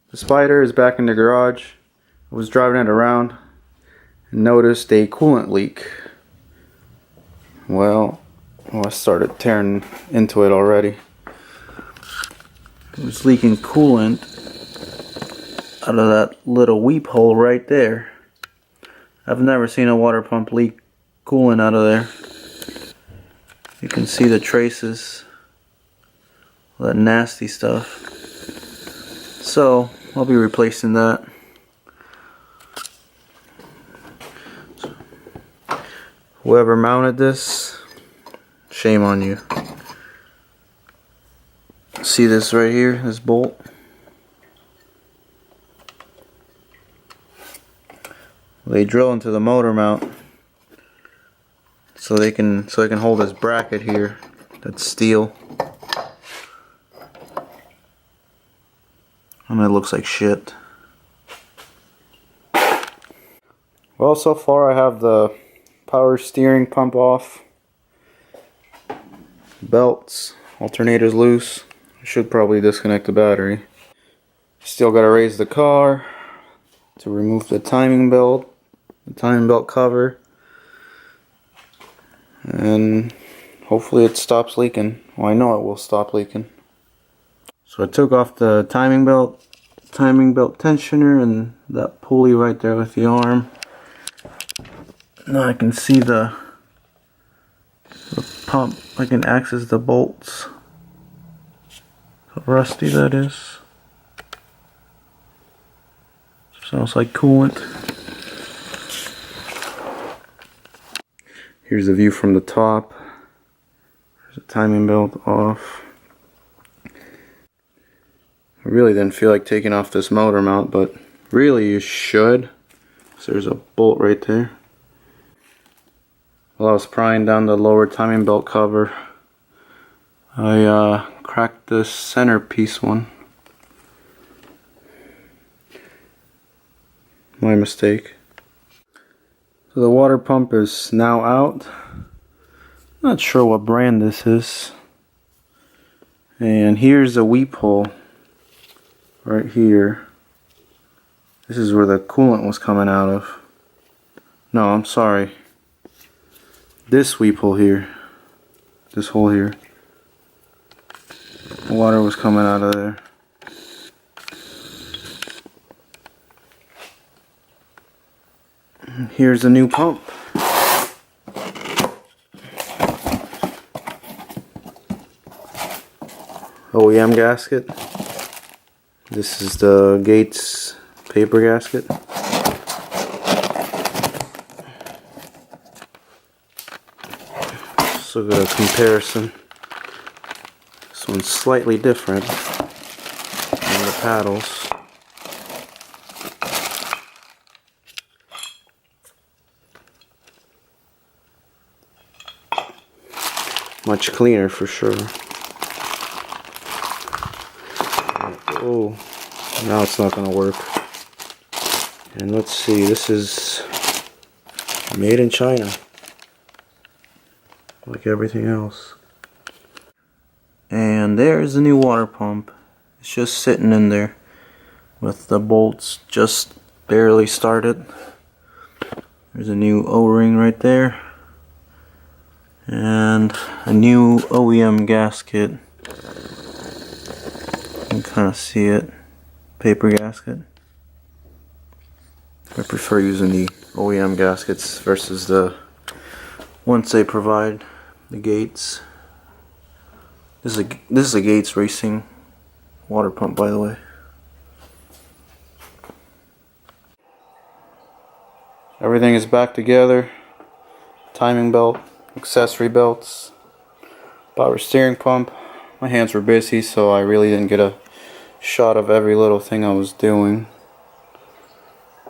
The Spyder is back in the garage. I was driving it around and noticed a coolant leak. Well, I started tearing into it already. It was leaking coolant out of that little weep hole right there. I've never seen a water pump leak coolant out of there. You can see the traces of that nasty stuff. So I'll be replacing that. Whoever mounted this, shame on you. See this right here, this bolt? They drill into the motor mount so they can hold this bracket here. That's steel. And it looks like shit. Well, so far I have the power steering pump off, belts, alternators loose. I should probably disconnect the battery. Still gotta raise the car to remove the timing belt cover, and hopefully it stops leaking. Well, I know it will stop leaking. So I took off the timing belt tensioner and that pulley right there with the arm. Now I can see the pump. I can access the bolts. How rusty that is. Sounds like coolant. Here's the view from the top. There's the timing belt off. I really didn't feel like taking off this motor mount, but really you should. So there's a bolt right there. While I was prying down the lower timing belt cover, I cracked this centerpiece one. My mistake. So the water pump is now out. Not sure what brand this is. And here's the weep hole. Right here. This is where the coolant was coming out of. No, I'm sorry. This weep hole here. This hole here. The water was coming out of there. And here's the new pump. OEM gasket. This is the Gates paper gasket. So look at a comparison. This one's slightly different than the paddles. Much cleaner for sure. Oh, now it's not going to work. And let's see, this is made in China, like everything else. And there's the new water pump. It's just sitting in there with the bolts just barely started. There's a new O-ring right there. And a new OEM gasket. You can kind of see it. Paper gasket. I prefer using the OEM gaskets versus the ones they provide, the Gates. This is a Gates Racing water pump, by the way. Everything is back together. Timing belt, accessory belts, power steering pump. My hands were busy, so I really didn't get a shot of every little thing I was doing.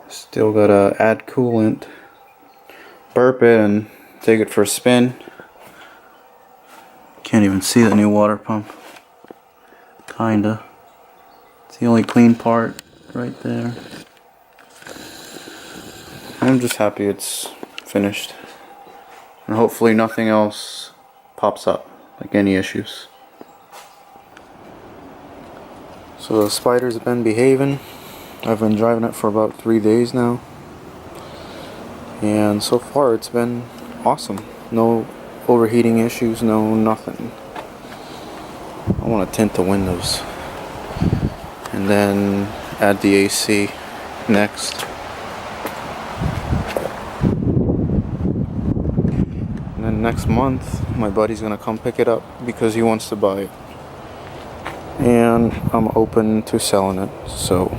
Still gotta add coolant, burp it, and take it for a spin. Can't even see the new water pump. Kinda. It's the only clean part right there. I'm just happy it's finished. And hopefully nothing else pops up, like any issues. So the Spyder's been behaving. I've been driving it for about 3 days now, and so far it's been awesome. No overheating issues, no nothing. I want to tint the windows and then add the AC next. And then next month my buddy's gonna come pick it up because he wants to buy it, and I'm open to selling it, so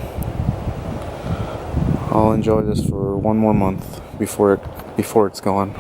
I'll enjoy this for one more month before it's gone.